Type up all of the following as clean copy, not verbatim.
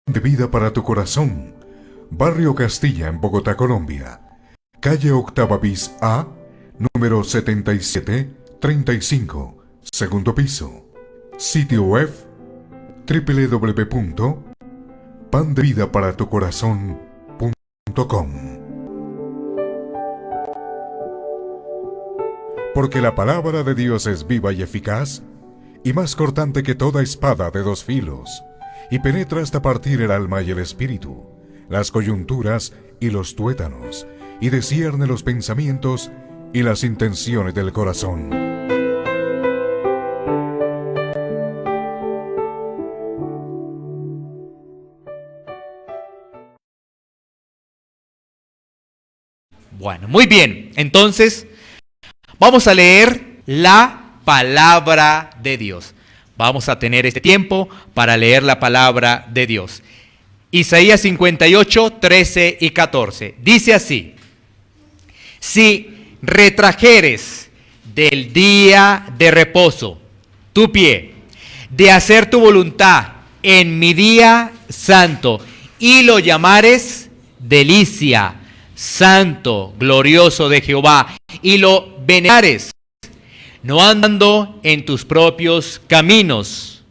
de vida para tu corazón. Barrio Castilla en Bogotá, Colombia. Calle Octava bis A, número 7735, segundo piso. Sitio web www.pandevidaparatucorazon.com. Porque la palabra de Dios es viva y eficaz, y más cortante que toda espada de dos filos, y penetra hasta partir el alma y el espíritu, las coyunturas y los tuétanos, y discierne los pensamientos y las intenciones del corazón. Bueno, muy bien. Entonces, vamos a leer la palabra de Dios. Vamos a tener este tiempo para leer la palabra de Dios. Isaías 58, 13 y 14. Dice así: si retrajeres del día de reposo tu pie, de hacer tu voluntad en mi día santo, y lo llamares delicia, santo, glorioso de Jehová, y lo venerares, no andando en tus propios caminos,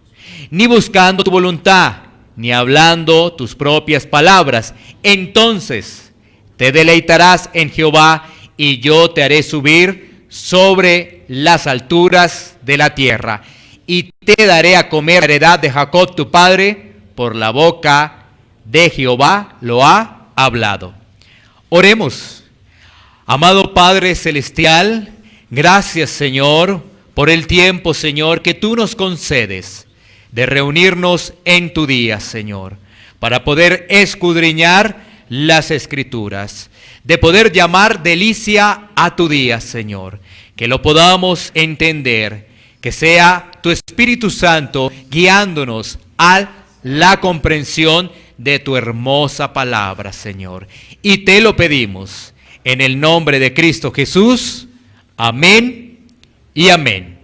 ni buscando tu voluntad, ni hablando tus propias palabras, entonces te deleitarás en Jehová, y yo te haré subir sobre las alturas de la tierra, y te daré a comer la heredad de Jacob tu padre, por la boca de Jehová lo ha hablado. Oremos. Amado Padre Celestial, gracias, Señor, por el tiempo, Señor, que tú nos concedes de reunirnos en tu día, Señor, para poder escudriñar las Escrituras, de poder llamar delicia a tu día, Señor, que lo podamos entender, que sea tu Espíritu Santo guiándonos a la comprensión de tu hermosa palabra, Señor. Y te lo pedimos en el nombre de Cristo Jesús. Amén y amén.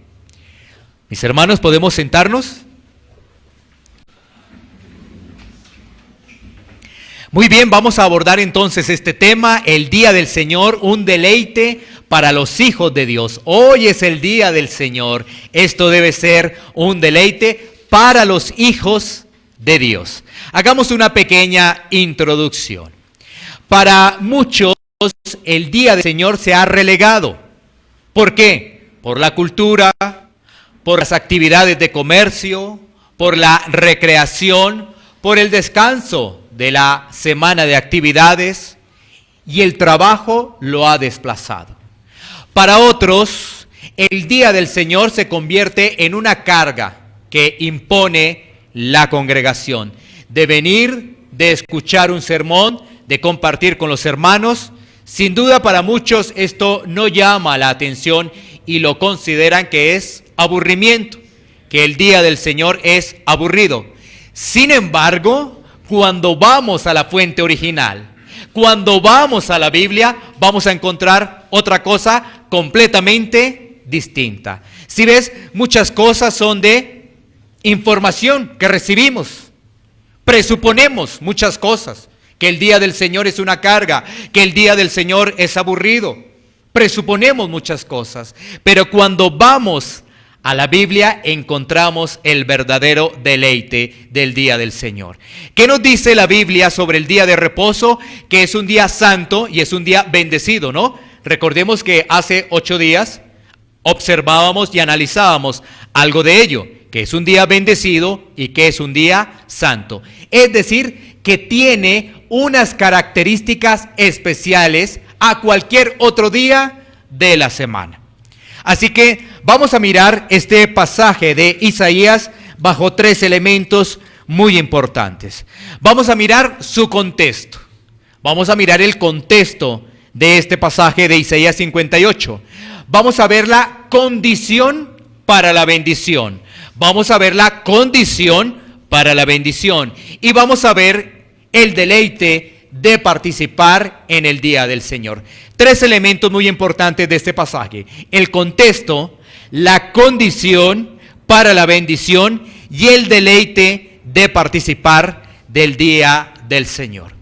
Mis hermanos, ¿podemos sentarnos? Muy bien, vamos a abordar entonces este tema, el día del Señor, un deleite para los hijos de Dios. Hoy es el día del Señor. Esto debe ser un deleite para los hijos de Dios. Hagamos una pequeña introducción. Para muchos, el día del Señor se ha relegado. ¿Por qué? Por la cultura, por las actividades de comercio, por la recreación, por el descanso de la semana de actividades, y el trabajo lo ha desplazado. Para otros, el día del Señor se convierte en una carga que impone la congregación, de venir, de escuchar un sermón, de compartir con los hermanos. Sin duda para muchos esto no llama la atención y lo consideran que es aburrimiento, que el día del Señor es aburrido. Sin embargo, cuando vamos a la fuente original, cuando vamos a la Biblia, vamos a encontrar otra cosa completamente distinta. Si ves, muchas cosas son de información que recibimos. Presuponemos muchas cosas, que el día del Señor es una carga, que el día del Señor es aburrido. Presuponemos muchas cosas, pero cuando vamos a la Biblia encontramos el verdadero deleite del día del Señor. ¿Qué nos dice la Biblia sobre el día de reposo? Que es un día santo y es un día bendecido, ¿no? Recordemos que hace 8 días observábamos y analizábamos algo de ello, que es un día bendecido y que es un día santo. Es decir, que tiene unas características especiales a cualquier otro día de la semana. Así que vamos a mirar este pasaje de Isaías bajo 3 elementos muy importantes. Vamos a mirar su contexto. Vamos a mirar el contexto de este pasaje de Isaías 58. Vamos a ver la condición para la bendición. Vamos a ver la condición para la bendición. Y vamos a ver el deleite de participar en el día del Señor. 3 elementos muy importantes de este pasaje: el contexto, la condición para la bendición y el deleite de participar del día del Señor.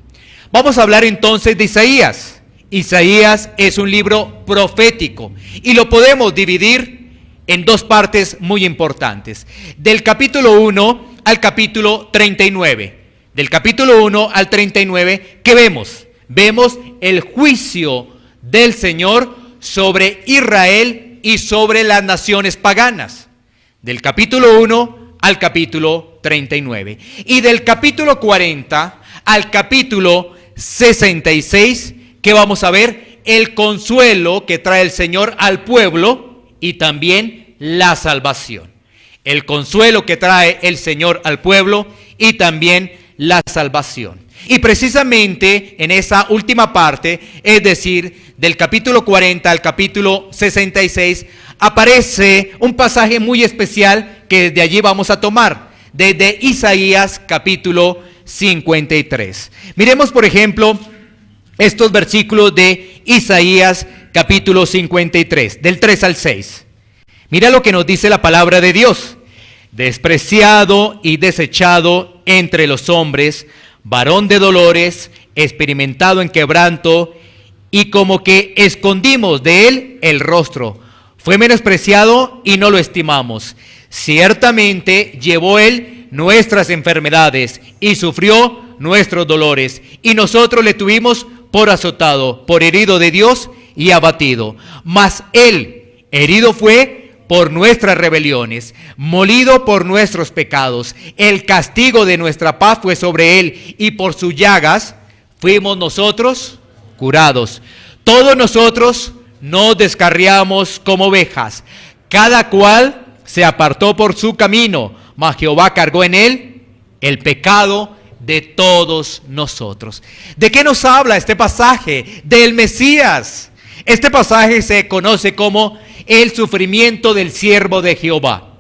Vamos a hablar entonces de Isaías. Isaías es un libro profético y lo podemos dividir en dos partes muy importantes. Del capítulo 1 al capítulo 39. Del capítulo 1 al 39, ¿qué vemos? Vemos el juicio del Señor sobre Israel y sobre las naciones paganas. Del capítulo 1 al capítulo 39. Y del capítulo 40 al capítulo 66, ¿qué vamos a ver? El consuelo que trae el Señor al pueblo y también la salvación. El consuelo que trae el Señor al pueblo y también la salvación. Y precisamente en esa última parte, es decir, del capítulo 40 al capítulo 66, aparece un pasaje muy especial que desde allí vamos a tomar, desde Isaías capítulo 53. Miremos, por ejemplo, estos versículos de Isaías capítulo 53, del 3 al 6. Mira lo que nos dice la palabra de Dios. Despreciado y desechado entre los hombres, varón de dolores, experimentado en quebranto, y como que escondimos de él el rostro. Fue menospreciado y no lo estimamos. Ciertamente llevó él nuestras enfermedades y sufrió nuestros dolores, y nosotros le tuvimos por azotado, por herido de Dios y abatido. Mas él herido fue por nuestras rebeliones, molido por nuestros pecados. El castigo de nuestra paz fue sobre él, y por sus llagas fuimos nosotros curados. Todos nosotros nos descarriamos como ovejas, cada cual se apartó por su camino, mas Jehová cargó en él el pecado de todos nosotros. ¿De qué nos habla este pasaje? Del Mesías. Este pasaje se conoce como el sufrimiento del siervo de Jehová.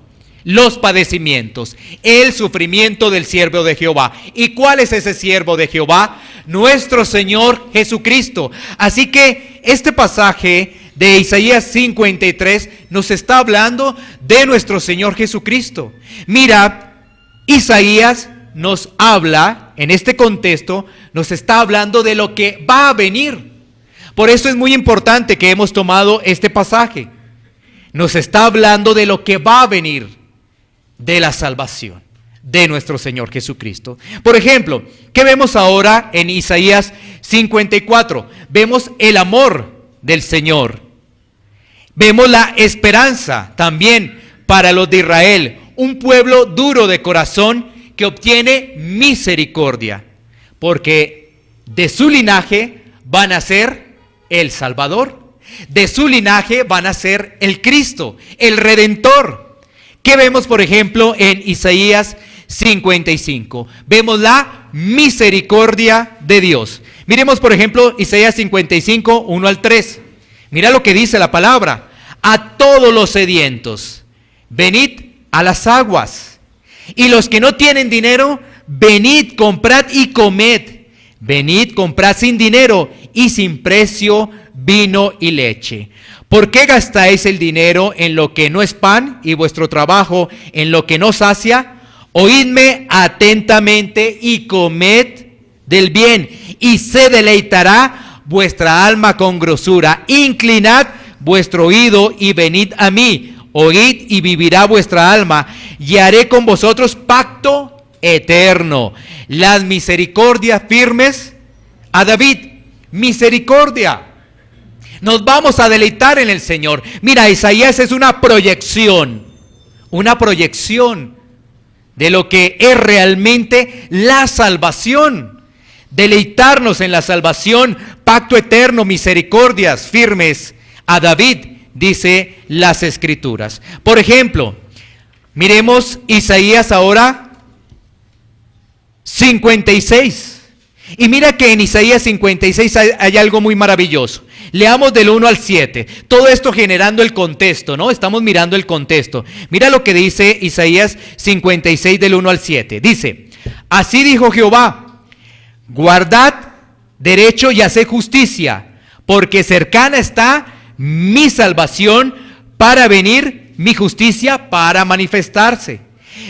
Los padecimientos, el sufrimiento del siervo de Jehová. ¿Y cuál es ese siervo de Jehová? Nuestro Señor Jesucristo. Así que este pasaje de Isaías 53 nos está hablando de nuestro Señor Jesucristo. Mira, Isaías nos habla, en este contexto, nos está hablando de lo que va a venir. Por eso es muy importante que hemos tomado este pasaje. Nos está hablando de lo que va a venir, de la salvación de nuestro Señor Jesucristo. Por ejemplo, ¿qué vemos ahora en Isaías 54? Vemos el amor del Señor. Vemos la esperanza también para los de Israel, un pueblo duro de corazón que obtiene misericordia, porque de su linaje van a ser el Salvador. De su linaje van a ser el Cristo, el Redentor. ¿Qué vemos, por ejemplo, en Isaías 55? Vemos la misericordia de Dios. Miremos, por ejemplo, Isaías 55, 1 al 3. Mira lo que dice la palabra. A todos los sedientos, venid a las aguas. Y los que no tienen dinero, venid, comprad y comed. Venid, comprad sin dinero y sin precio vino y leche. ¿Por qué gastáis el dinero en lo que no es pan y vuestro trabajo en lo que no sacia? Oídme atentamente y comed del bien, y se deleitará vuestra alma con grosura. Inclinad vuestro oído y venid a mí. Oíd y vivirá vuestra alma, y haré con vosotros pacto eterno. Las misericordias firmes a David. Misericordia. Nos vamos a deleitar en el Señor. Mira, Isaías es una proyección de lo que es realmente la salvación. Deleitarnos en la salvación, pacto eterno, misericordias firmes a David, dice las Escrituras. Por ejemplo, miremos Isaías ahora 56. Y mira que en Isaías 56 hay algo muy maravilloso. Leamos del 1 al 7. Todo esto generando el contexto, ¿no? Estamos mirando el contexto. Mira lo que dice Isaías 56 del 1 al 7. Dice, así dijo Jehová, guardad derecho y haced justicia, porque cercana está mi salvación, para venir mi justicia para manifestarse.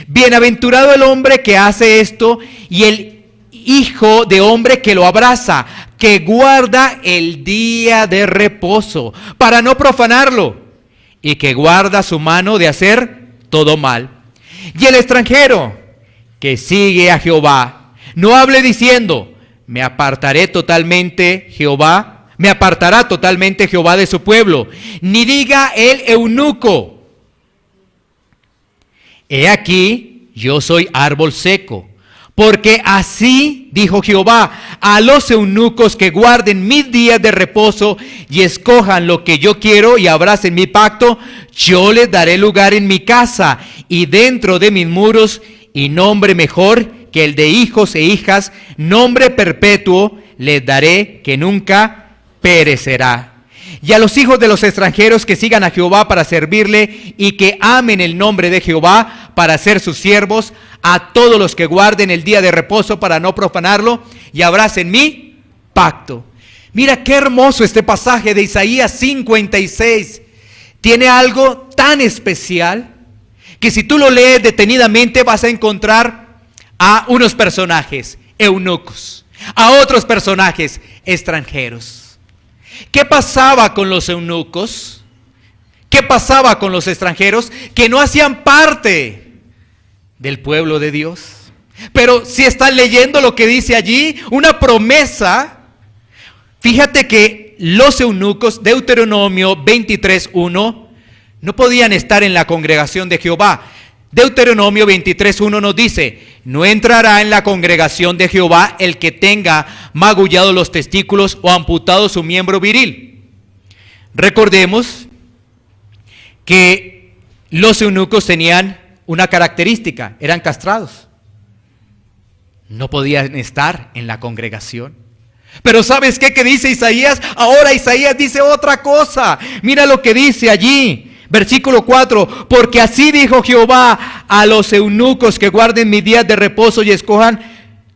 Bienaventurado el hombre que hace esto, y el hijo de hombre que lo abraza, que guarda el día de reposo para no profanarlo, y que guarda su mano de hacer todo mal. Y el extranjero que sigue a Jehová, no hable diciendo, me apartará totalmente Jehová de su pueblo, ni diga el eunuco, he aquí, yo soy árbol seco, porque así dijo Jehová, a los eunucos que guarden mis días de reposo y escojan lo que yo quiero y abracen mi pacto, yo les daré lugar en mi casa y dentro de mis muros, y nombre mejor que el de hijos e hijas, nombre perpetuo les daré que nunca perecerá. Y a los hijos de los extranjeros que sigan a Jehová para servirle y que amen el nombre de Jehová para ser sus siervos, a todos los que guarden el día de reposo para no profanarlo y abracen mi pacto. Mira qué hermoso este pasaje de Isaías 56. Tiene algo tan especial que si tú lo lees detenidamente vas a encontrar a unos personajes eunucos, a otros personajes extranjeros. ¿Qué pasaba con los eunucos? ¿Qué pasaba con los extranjeros que no hacían parte del pueblo de Dios? Pero si están leyendo lo que dice allí, una promesa. Fíjate que los eunucos, Deuteronomio 23:1, no podían estar en la congregación de Jehová. Deuteronomio 23:1 nos dice, no entrará en la congregación de Jehová el que tenga magullado los testículos o amputado su miembro viril. Recordemos que los eunucos tenían una característica, eran castrados. No podían estar en la congregación. Pero ¿sabes qué dice Isaías? Ahora Isaías dice otra cosa. Mira lo que dice allí. Versículo 4, porque así dijo Jehová a los eunucos que guarden mis días de reposo y escojan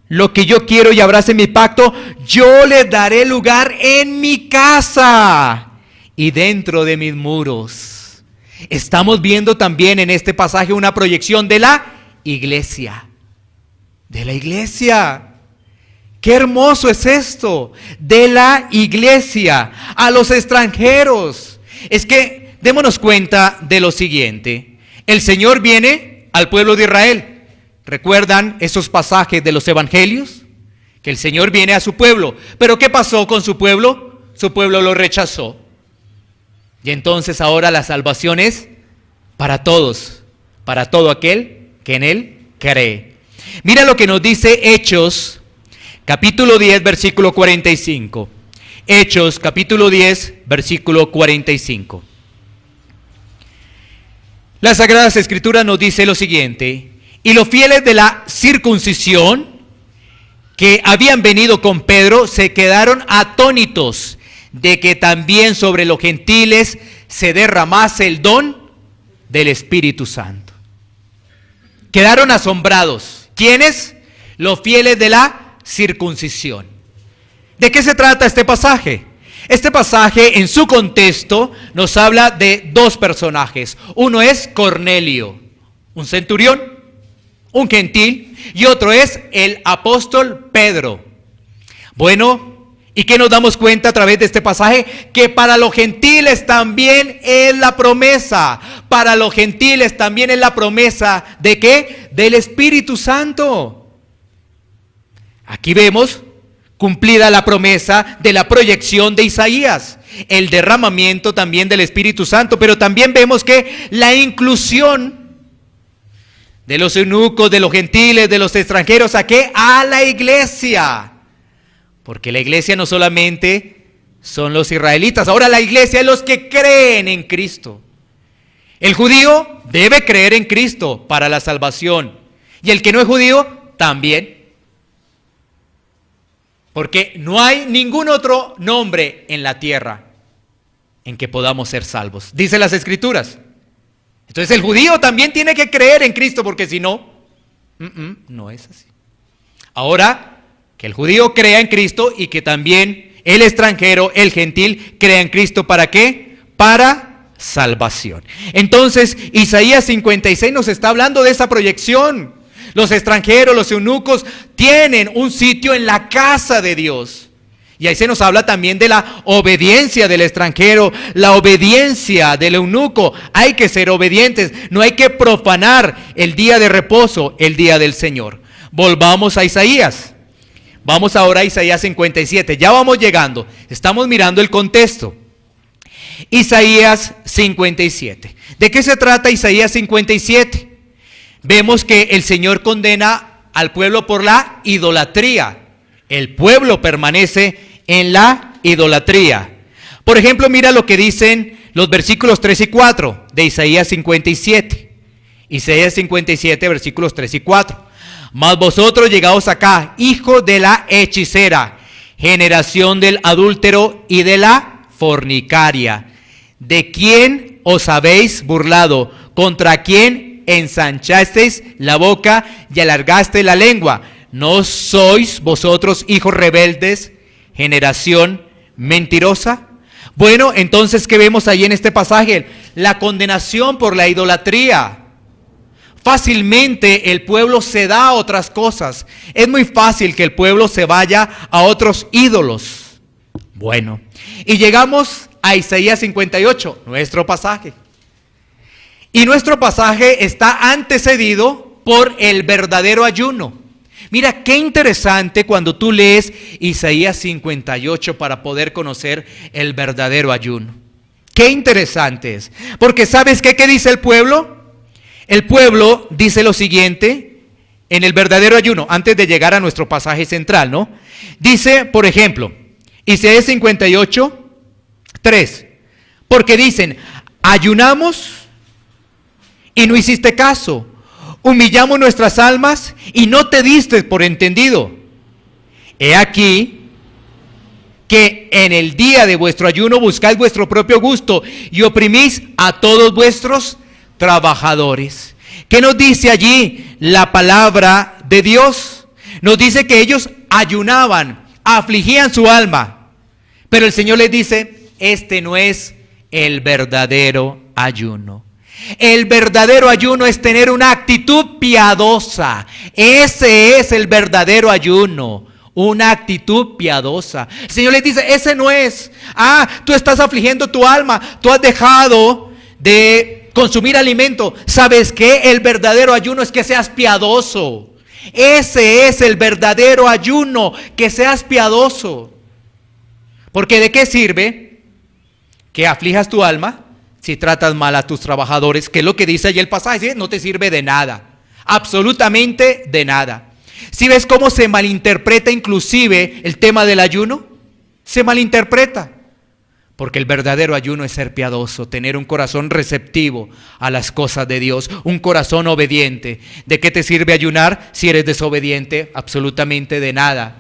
lo que yo quiero y abracen mi pacto, yo les daré lugar en mi casa y dentro de mis muros. Estamos viendo también en este pasaje una proyección de la iglesia. De la iglesia. Qué hermoso es esto. De la iglesia. A los extranjeros. Es que démonos cuenta de lo siguiente. El Señor viene al pueblo de Israel. ¿Recuerdan esos pasajes de los evangelios? Que el Señor viene a su pueblo. ¿Pero qué pasó con su pueblo? Su pueblo lo rechazó. Y entonces ahora la salvación es para todos, para todo aquel que en Él cree. Mira lo que nos dice Hechos, capítulo 10, versículo 45. Hechos, capítulo 10, versículo 45. Las Sagradas Escrituras nos dice lo siguiente: y los fieles de la circuncisión que habían venido con Pedro se quedaron atónitos de que también sobre los gentiles se derramase el don del Espíritu Santo. Quedaron asombrados. ¿Quiénes? Los fieles de la circuncisión. ¿De qué se trata este pasaje? Este pasaje en su contexto nos habla de dos personajes. Uno es Cornelio, un centurión, un gentil, y otro es el apóstol Pedro. Bueno, ¿y qué nos damos cuenta a través de este pasaje? Que para los gentiles también es la promesa. Para los gentiles también es la promesa ¿de qué? Del Espíritu Santo. Aquí vemos cumplida la promesa de la proyección de Isaías, el derramamiento también del Espíritu Santo, pero también vemos que la inclusión de los eunucos, de los gentiles, de los extranjeros, ¿a qué? A la iglesia, porque la iglesia no solamente son los israelitas, ahora la iglesia es los que creen en Cristo. El judío debe creer en Cristo para la salvación, y el que no es judío también. Porque no hay ningún otro nombre en la tierra en que podamos ser salvos. Dice las Escrituras. Entonces el judío también tiene que creer en Cristo, porque si no, no es así. Ahora, que el judío crea en Cristo y que también el extranjero, el gentil, crea en Cristo. ¿Para qué? Para salvación. Entonces, Isaías 56 nos está hablando de esa proyección. Los extranjeros, los eunucos, tienen un sitio en la casa de Dios. Y ahí se nos habla también de la obediencia del extranjero, la obediencia del eunuco. Hay que ser obedientes, no hay que profanar el día de reposo, el día del Señor. Volvamos a Isaías. Vamos ahora a Isaías 57. Ya vamos llegando. Estamos mirando el contexto. Isaías 57. ¿De qué se trata Isaías 57? Vemos que el Señor condena al pueblo por la idolatría. El pueblo permanece en la idolatría. Por ejemplo, mira lo que dicen los versículos 3 y 4 de Isaías 57. Isaías 57, versículos 3 y 4. Mas vosotros llegaos acá, hijos de la hechicera, generación del adúltero y de la fornicaria. ¿De quién os habéis burlado? ¿Contra quién ensanchasteis la boca y alargaste la lengua? ¿No sois vosotros hijos rebeldes, generación mentirosa? Bueno, entonces, ¿qué vemos ahí en este pasaje? La condenación por la idolatría. Fácilmente el pueblo se da a otras cosas. Es muy fácil que el pueblo se vaya a otros ídolos. Bueno, y llegamos a Isaías 58, nuestro pasaje. Y nuestro pasaje está antecedido por el verdadero ayuno. Mira qué interesante cuando tú lees Isaías 58 para poder conocer el verdadero ayuno. Qué interesante es. Porque ¿sabes qué dice el pueblo? El pueblo dice lo siguiente en el verdadero ayuno, antes de llegar a nuestro pasaje central, ¿no? Dice, por ejemplo, Isaías 58, 3. Porque dicen, ayunamos y no hiciste caso. Humillamos nuestras almas y no te diste por entendido. He aquí que en el día de vuestro ayuno buscáis vuestro propio gusto y oprimís a todos vuestros trabajadores. ¿Qué nos dice allí la palabra de Dios? Nos dice que ellos ayunaban, afligían su alma. Pero el Señor les dice, este no es el verdadero ayuno. El verdadero ayuno es tener una actitud piadosa. Ese es el verdadero ayuno. Una actitud piadosa. El Señor les dice, ese no es. Tú estás afligiendo tu alma. Tú has dejado de consumir alimento. ¿Sabes qué? El verdadero ayuno es que seas piadoso. Ese es el verdadero ayuno, que seas piadoso. Porque ¿de qué sirve que aflijas tu alma si tratas mal a tus trabajadores? Que es lo que dice allí el pasaje, ¿sí? No te sirve de nada, absolutamente de nada. ¿Sí ves cómo se malinterpreta inclusive el tema del ayuno? Se malinterpreta. Porque el verdadero ayuno es ser piadoso, tener un corazón receptivo a las cosas de Dios, un corazón obediente. ¿De qué te sirve ayunar si eres desobediente? Absolutamente de nada.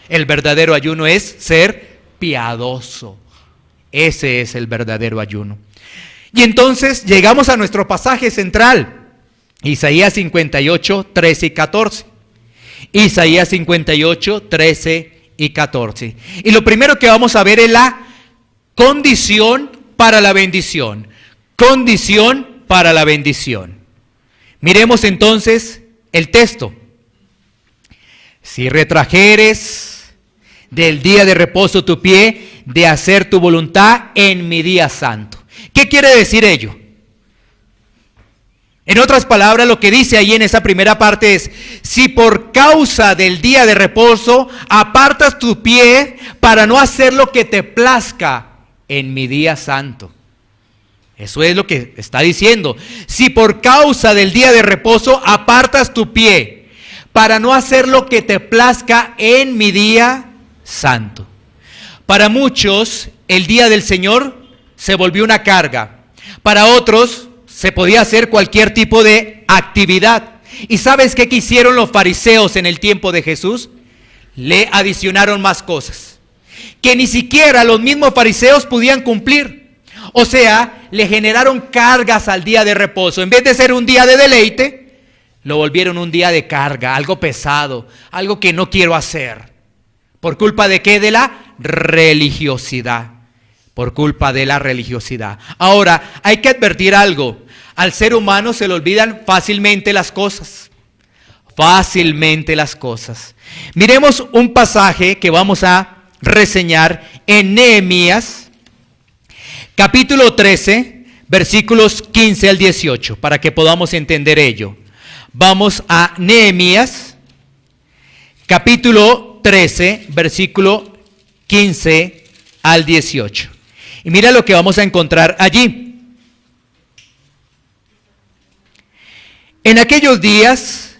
El verdadero ayuno es ser piadoso. Ese es el verdadero ayuno. Y entonces llegamos a nuestro pasaje central, Isaías 58, 13 y 14. Isaías 58, 13 y 14. Y lo primero que vamos a ver es la condición para la bendición. Condición para la bendición. Miremos entonces el texto. Si retrajeres del día de reposo tu pie, de hacer tu voluntad en mi día santo. ¿Qué quiere decir ello? En otras palabras, lo que dice ahí en esa primera parte es, si por causa del día de reposo apartas tu pie para no hacer lo que te plazca en mi día santo. Eso es lo que está diciendo. Si por causa del día de reposo apartas tu pie para no hacer lo que te plazca en mi día santo. Para muchos, el día del Señor se volvió una carga. Para otros, se podía hacer cualquier tipo de actividad. ¿Y sabes qué hicieron los fariseos en el tiempo de Jesús? Le adicionaron más cosas que ni siquiera los mismos fariseos podían cumplir. O sea, le generaron cargas al día de reposo. En vez de ser un día de deleite, lo volvieron un día de carga, algo pesado, algo que no quiero hacer. ¿Por culpa de qué? De la religiosidad. Por culpa de la religiosidad. Ahora, hay que advertir algo. Al ser humano se le olvidan fácilmente las cosas. fácilmente las cosas. Miremos un pasaje que vamos a reseñar en Nehemías, capítulo 13, versículos 15 al 18, para que podamos entender ello. Vamos a Nehemías, capítulo 13, versículo 15 al 18. Y mira lo que vamos a encontrar allí. En aquellos días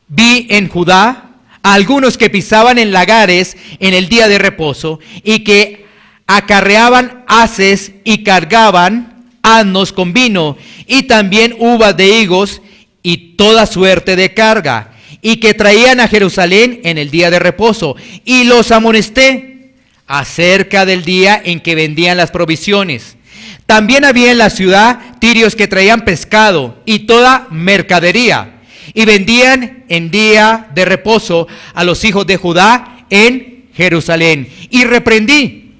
vi en Judá a algunos que pisaban en lagares en el día de reposo y que acarreaban haces y cargaban asnos con vino y también uvas de higos y toda suerte de carga, y que traían a Jerusalén en el día de reposo, y los amonesté acerca del día en que vendían las provisiones. También había en la ciudad tirios que traían pescado y toda mercadería, y vendían en día de reposo a los hijos de Judá en Jerusalén. Y reprendí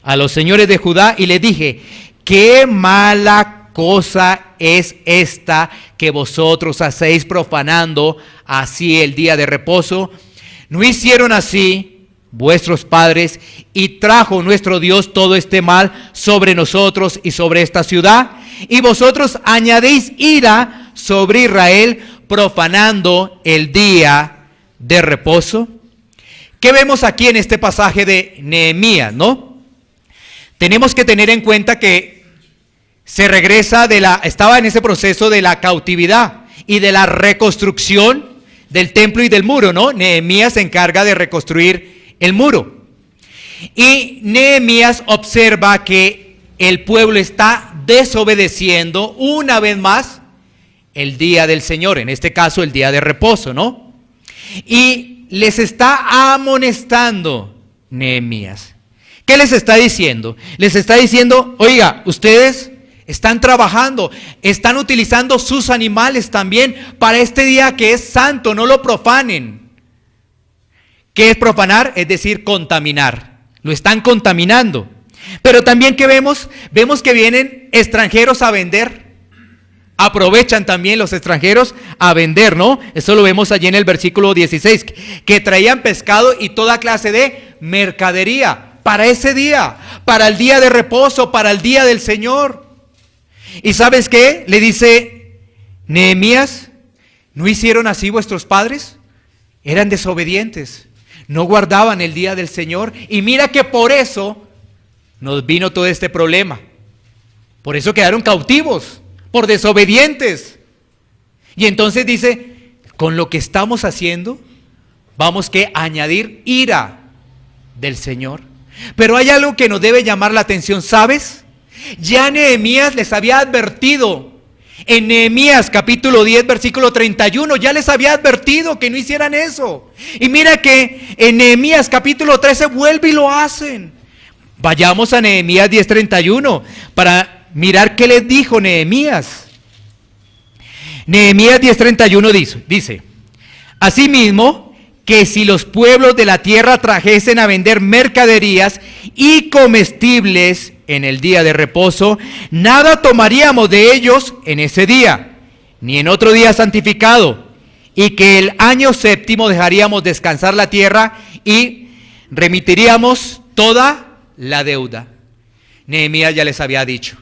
a los señores de Judá y les dije: qué mala cosa es esta que vosotros hacéis profanando así el día de reposo. ¿No hicieron así vuestros padres, y trajo nuestro Dios todo este mal sobre nosotros y sobre esta ciudad? Y vosotros añadéis ira sobre Israel, profanando el día de reposo. ¿Qué vemos aquí en este pasaje de Nehemías, no? Tenemos que tener en cuenta que se regresa estaba en ese proceso de la cautividad y de la reconstrucción del templo y del muro, ¿no? Nehemías se encarga de reconstruir el muro. Y Nehemías observa que el pueblo está desobedeciendo una vez más el día del Señor, en este caso el día de reposo, ¿no? Y les está amonestando Nehemías. ¿Qué les está diciendo? Les está diciendo: oiga, ustedes están trabajando, están utilizando sus animales también para este día que es santo, no lo profanen. ¿Qué es profanar? Es decir, contaminar. Lo están contaminando. Pero también, ¿qué vemos? Vemos que vienen extranjeros a vender. Aprovechan también los extranjeros a vender, ¿no? Eso lo vemos allí en el versículo 16, que traían pescado y toda clase de mercadería para ese día, para el día de reposo, para el día del Señor. ¿Y sabes qué? Le dice Nehemías: ¿no hicieron así vuestros padres? Eran desobedientes, no guardaban el día del Señor, y mira que por eso nos vino todo este problema. Por eso quedaron cautivos, por desobedientes. Y entonces dice: con lo que estamos haciendo, vamos que añadir ira del Señor. Pero hay algo que nos debe llamar la atención, ¿sabes? Ya Nehemías les había advertido. En Nehemías capítulo 10 versículo 31 ya les había advertido que no hicieran eso. Y mira que en Nehemías capítulo 13 vuelve y lo hacen. Vayamos a Nehemías 10:31 para mirar qué les dijo Nehemías. Nehemías 10:31 dice: asimismo, que si los pueblos de la tierra trajesen a vender mercaderías y comestibles en el día de reposo, nada tomaríamos de ellos en ese día, ni en otro día santificado, y que el año séptimo dejaríamos descansar la tierra y remitiríamos toda la deuda. Nehemías ya les había dicho.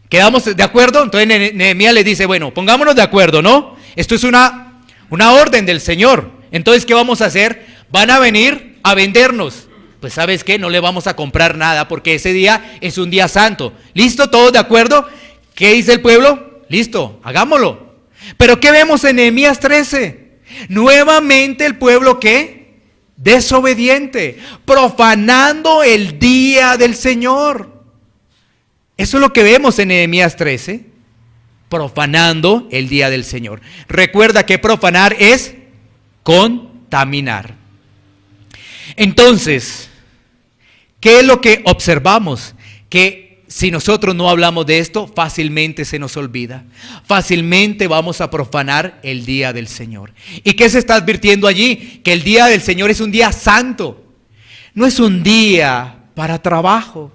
¿Quedamos de acuerdo? Entonces Nehemías les dice: bueno, pongámonos de acuerdo, ¿no? Esto es una orden del Señor. Entonces, ¿qué vamos a hacer? Van a venir a vendernos. Pues ¿sabes qué? No le vamos a comprar nada porque ese día es un día santo. ¿Listo? ¿Todos de acuerdo? ¿Qué dice el pueblo? Listo, hagámoslo. Pero ¿qué vemos en Nehemías 13? Nuevamente el pueblo, ¿qué? Desobediente, profanando el día del Señor. Eso es lo que vemos en Nehemías 13, profanando el día del Señor. Recuerda que profanar es contaminar. Entonces, ¿qué es lo que observamos? Que si nosotros no hablamos de esto, fácilmente se nos olvida. Fácilmente vamos a profanar el día del Señor. ¿Y qué se está advirtiendo allí? Que el día del Señor es un día santo. No es un día para trabajo.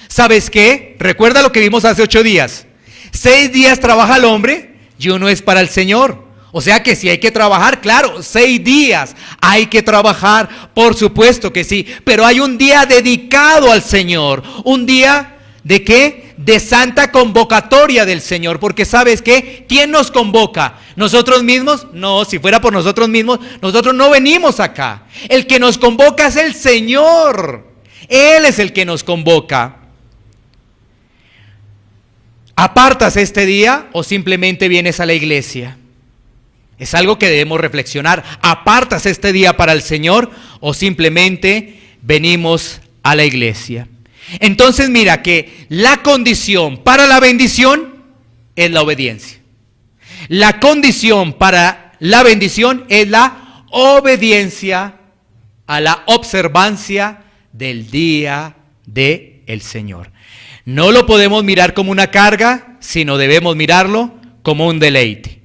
¿Sabes qué? Recuerda lo que vimos hace 8 días. 6 días trabaja el hombre y uno es para el Señor. O sea que si hay que trabajar, claro, 6 días hay que trabajar, por supuesto que sí. Pero hay un día dedicado al Señor. ¿Un día de qué? De santa convocatoria del Señor. Porque ¿sabes qué? ¿Quién nos convoca? ¿Nosotros mismos? No, si fuera por nosotros mismos, nosotros no venimos acá. El que nos convoca es el Señor. Él es el que nos convoca. ¿Apartas este día o simplemente vienes a la iglesia? Es algo que debemos reflexionar. ¿Apartas este día para el Señor o simplemente venimos a la iglesia? Entonces mira que la condición para la bendición es la obediencia. La condición para la bendición es la obediencia a la observancia del día del Señor. No lo podemos mirar como una carga, sino debemos mirarlo como un deleite.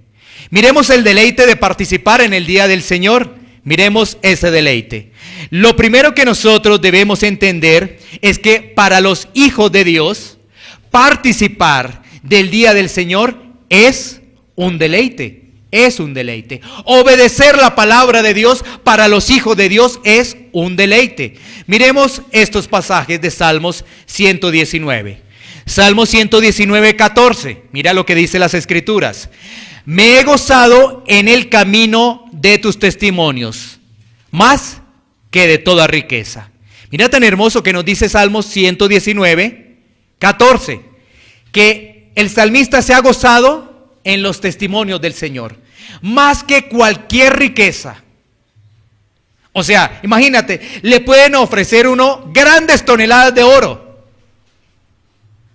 Miremos el deleite de participar en el día del Señor. Miremos ese deleite. Lo primero que nosotros debemos entender es que para los hijos de Dios, participar del día del Señor es un deleite. Es un deleite. Obedecer la palabra de Dios para los hijos de Dios es un deleite. Miremos estos pasajes de Salmos 119. Salmo 119, 14. Mira lo que dice las Escrituras. Me he gozado en el camino de tus testimonios, más que de toda riqueza. Mira tan hermoso que nos dice Salmos 119, 14. Que el salmista se ha gozado en los testimonios del Señor, más que cualquier riqueza. O sea, imagínate, le pueden ofrecer uno grandes toneladas de oro.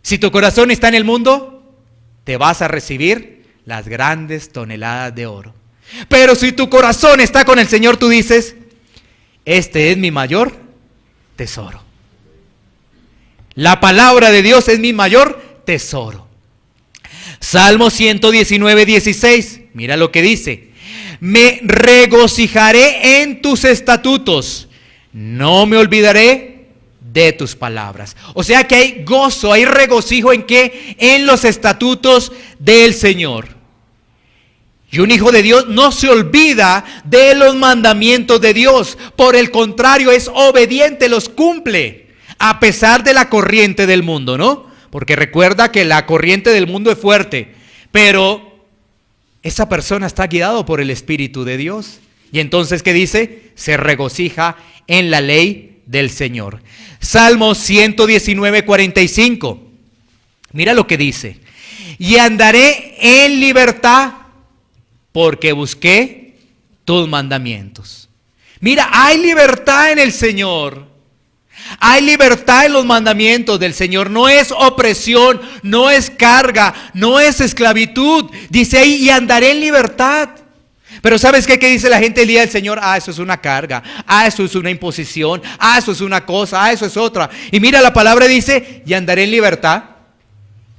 Si tu corazón está en el mundo, te vas a recibir las grandes toneladas de oro. Pero si tu corazón está con el Señor, tú dices, este es mi mayor tesoro. La palabra de Dios es mi mayor tesoro. Salmo 119, 16. Mira lo que dice. Me regocijaré en tus estatutos, no me olvidaré de tus palabras. O sea que hay gozo, hay regocijo en qué? En los estatutos del Señor. Y un hijo de Dios no se olvida de los mandamientos de Dios. Por el contrario, es obediente, los cumple, a pesar de la corriente del mundo, ¿no? Porque recuerda que la corriente del mundo es fuerte, pero esa persona está guiado por el Espíritu de Dios. Y entonces, ¿qué dice? Se regocija en la ley del Señor. Salmo 119, 45. Mira lo que dice. Y andaré en libertad, porque busqué tus mandamientos. Mira, hay libertad en el Señor. Hay libertad en los mandamientos del Señor. No es opresión, no es carga, no es esclavitud. Dice ahí, y andaré en libertad. Pero ¿sabes qué? ¿Qué dice la gente el día del Señor? Ah, eso es una carga. Ah, eso es una imposición. Ah, eso es una cosa. Ah, eso es otra. Y mira, la palabra dice, y andaré en libertad.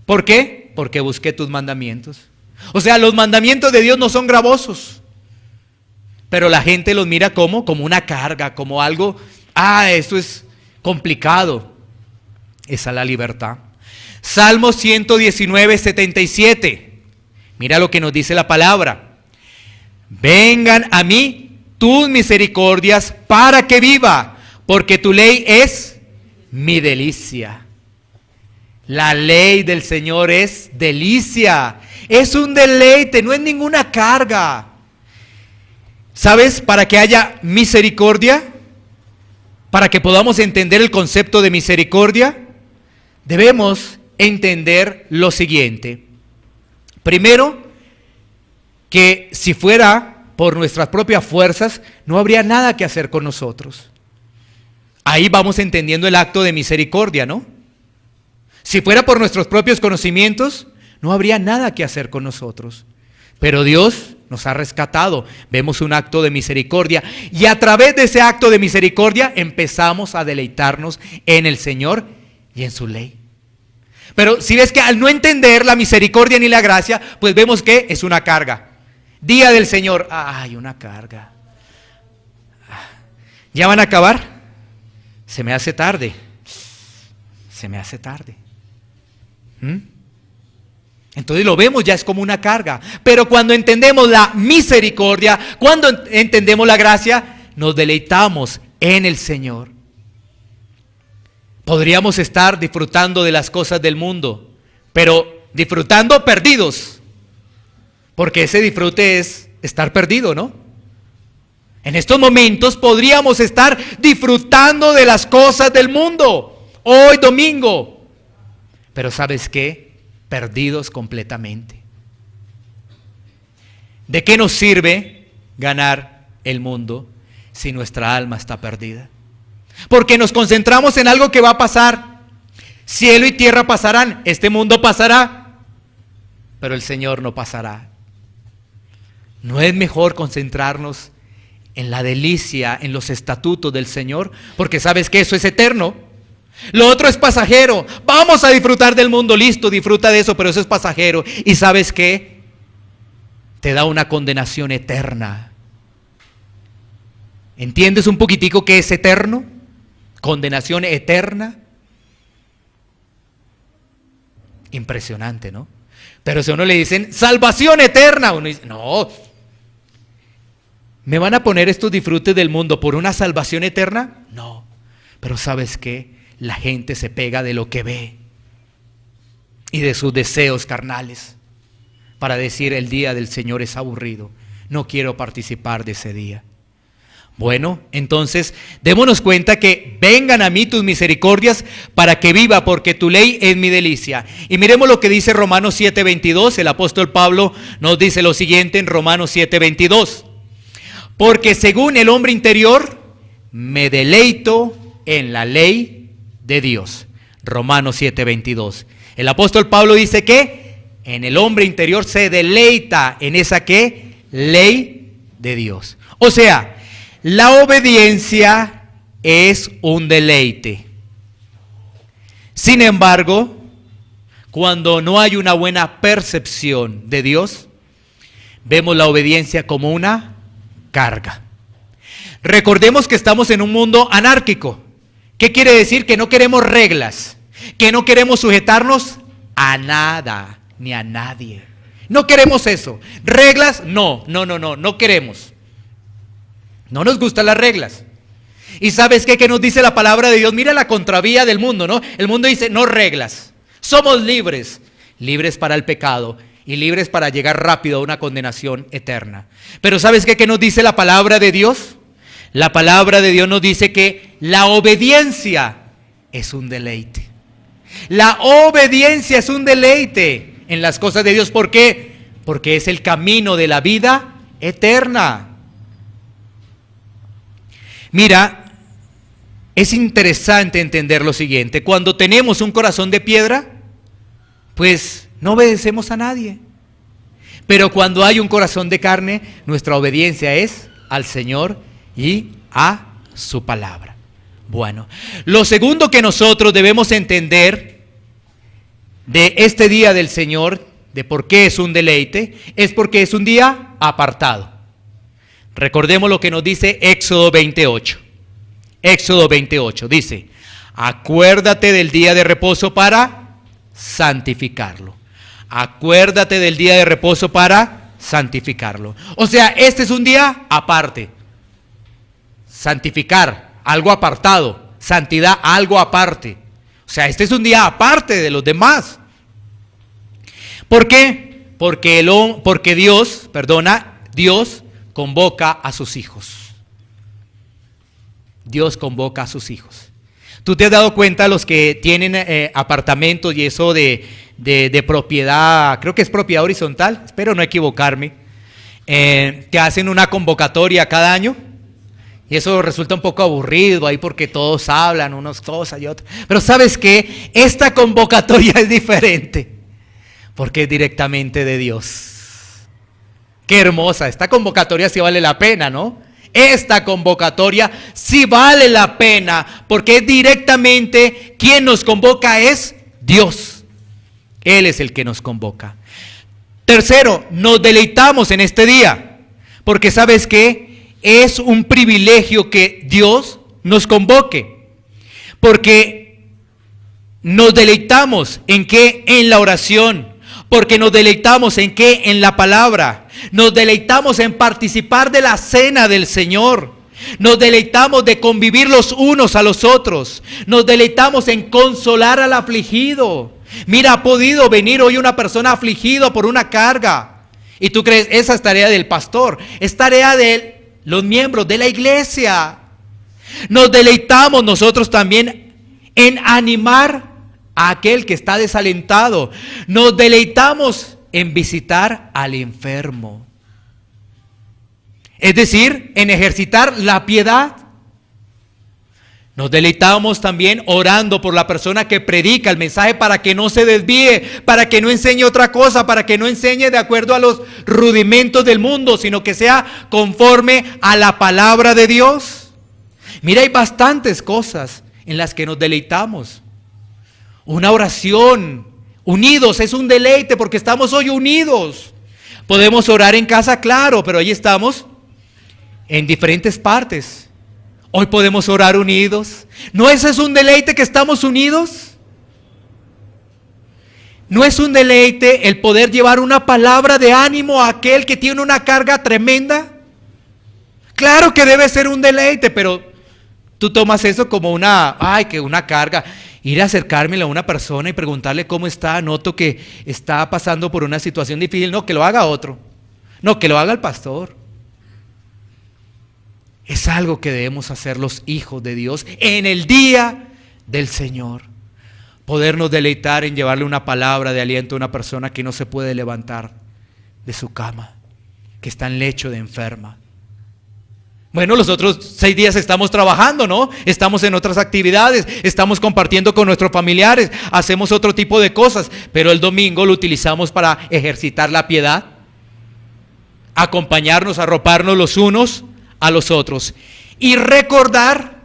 ¿Por qué? Porque busqué tus mandamientos. O sea, los mandamientos de Dios no son gravosos, pero la gente los mira como una carga, como algo, esto es complicado. Esa es la libertad. Salmo 119, 77. Mira lo que nos dice la palabra. Vengan a mí tus misericordias para que viva, porque tu ley es mi delicia. La ley del Señor es delicia. Es un deleite, no es ninguna carga. ¿Sabes? Para que haya misericordia, para que podamos entender el concepto de misericordia, debemos entender lo siguiente. Primero, que si fuera por nuestras propias fuerzas, no habría nada que hacer con nosotros. Ahí vamos entendiendo el acto de misericordia, ¿no? Si fuera por nuestros propios conocimientos, no habría nada que hacer con nosotros. Pero Dios nos ha rescatado. Vemos un acto de misericordia. Y a través de ese acto de misericordia empezamos a deleitarnos en el Señor y en su ley. Pero si ves que al no entender la misericordia ni la gracia, pues vemos que es una carga. Día del Señor. Ay, una carga. ¿Ya van a acabar? Se me hace tarde. Se me hace tarde. Entonces lo vemos, ya es como una carga. Pero cuando entendemos la misericordia, cuando entendemos la gracia, nos deleitamos en el Señor. Podríamos estar disfrutando de las cosas del mundo, pero disfrutando perdidos, porque ese disfrute es estar perdido, ¿no? En estos momentos podríamos estar disfrutando de las cosas del mundo, hoy domingo, pero ¿sabes qué? Perdidos completamente. ¿De qué nos sirve ganar el mundo si nuestra alma está perdida? Porque nos concentramos en algo que va a pasar. Cielo y tierra pasarán, este mundo pasará, pero el Señor no pasará. ¿No es mejor concentrarnos en la delicia, en los estatutos del Señor? Porque sabes que eso es eterno. Lo otro es pasajero. Vamos a disfrutar del mundo, listo, disfruta de eso, pero eso es pasajero. ¿Y sabes qué? Te da una condenación eterna. ¿Entiendes un poquitico qué es eterno? Condenación eterna. Impresionante, ¿no? Pero si a uno le dicen salvación eterna, uno dice, no, ¿me van a poner estos disfrutes del mundo por una salvación eterna? No, pero ¿sabes qué? La gente se pega de lo que ve y de sus deseos carnales para decir el día del Señor es aburrido, no quiero participar de ese día. Bueno, entonces démonos cuenta que vengan a mí tus misericordias para que viva, porque tu ley es mi delicia. Y miremos lo que dice Romanos 7:22. El apóstol Pablo nos dice lo siguiente en Romanos 7:22. Porque según el hombre interior, me deleito en la ley de Dios. Romanos 7:22. El apóstol Pablo dice que en el hombre interior se deleita en esa ¿qué? Ley de Dios. O sea, la obediencia es un deleite. Sin embargo, cuando no hay una buena percepción de Dios, vemos la obediencia como una carga. Recordemos que estamos en un mundo anárquico. ¿Qué quiere decir? Que no queremos reglas, que no queremos sujetarnos a nada ni a nadie. No queremos eso. Reglas, no queremos. No nos gustan las reglas. ¿Y sabes qué? ¿Qué nos dice la palabra de Dios? Mira la contravía del mundo, ¿no? El mundo dice, no reglas. Somos libres. Libres para el pecado y libres para llegar rápido a una condenación eterna. Pero ¿sabes qué? ¿Qué nos dice la palabra de Dios? La palabra de Dios nos dice que la obediencia es un deleite. La obediencia es un deleite en las cosas de Dios. ¿Por qué? Porque es el camino de la vida eterna. Mira, es interesante entender lo siguiente. Cuando tenemos un corazón de piedra, pues no obedecemos a nadie. Pero cuando hay un corazón de carne, nuestra obediencia es al Señor y a su palabra. Bueno, lo segundo que nosotros debemos entender de este día del Señor, de por qué es un deleite, es porque es un día apartado. Recordemos lo que nos dice Éxodo 28. Éxodo 28 dice, acuérdate del día de reposo para santificarlo. Acuérdate del día de reposo para santificarlo. O sea, este es un día aparte. Santificar, algo apartado. Santidad, algo aparte. O sea, este es un día aparte de los demás. ¿Por qué? Porque Dios convoca a sus hijos. Dios convoca a sus hijos. ¿Tú te has dado cuenta, los que tienen apartamentos y eso de propiedad, creo que es propiedad horizontal, espero no equivocarme, que hacen una convocatoria cada año? Y eso resulta un poco aburrido ahí porque todos hablan unas cosas y otras. Pero ¿sabes qué? Esta convocatoria es diferente porque es directamente de Dios. Qué hermosa, esta convocatoria sí vale la pena, ¿no? Esta convocatoria sí vale la pena porque es directamente quien nos convoca es Dios. Él es el que nos convoca. Tercero, nos deleitamos en este día porque ¿sabes qué? Es un privilegio que Dios nos convoque porque nos deleitamos en que en la oración. Porque nos deleitamos ¿en qué? En la palabra. Nos deleitamos en participar de la cena del Señor. Nos deleitamos de convivir los unos a los otros. Nos deleitamos en consolar al afligido. Mira, ha podido venir hoy una persona afligida por una carga. Y tú crees, esa es tarea del pastor. Es tarea de los miembros de la iglesia. Nos deleitamos nosotros también en animar a aquel que está desalentado. Nos deleitamos en visitar al enfermo. Es decir, en ejercitar la piedad. Nos deleitamos también orando por la persona que predica el mensaje para que no se desvíe, para que no enseñe otra cosa, para que no enseñe de acuerdo a los rudimentos del mundo, sino que sea conforme a la palabra de Dios. Mira, hay bastantes cosas en las que nos deleitamos. Una oración, unidos, es un deleite porque estamos hoy unidos. Podemos orar en casa, claro, pero hoy estamos en diferentes partes. Hoy podemos orar unidos. ¿No ese es un deleite que estamos unidos? ¿No es un deleite el poder llevar una palabra de ánimo a aquel que tiene una carga tremenda? Claro que debe ser un deleite, pero tú tomas eso como una carga. Ir a acercármela a una persona y preguntarle cómo está. Noto que está pasando por una situación difícil. No, que lo haga otro. No, que lo haga el pastor. Es algo que debemos hacer los hijos de Dios en el día del Señor. Podernos deleitar en llevarle una palabra de aliento a una persona que no se puede levantar de su cama, que está en lecho de enferma. Bueno, los otros 6 días estamos trabajando, ¿no? Estamos en otras actividades, estamos compartiendo con nuestros familiares, hacemos otro tipo de cosas, pero el domingo lo utilizamos para ejercitar la piedad, acompañarnos, arroparnos los unos a los otros y recordar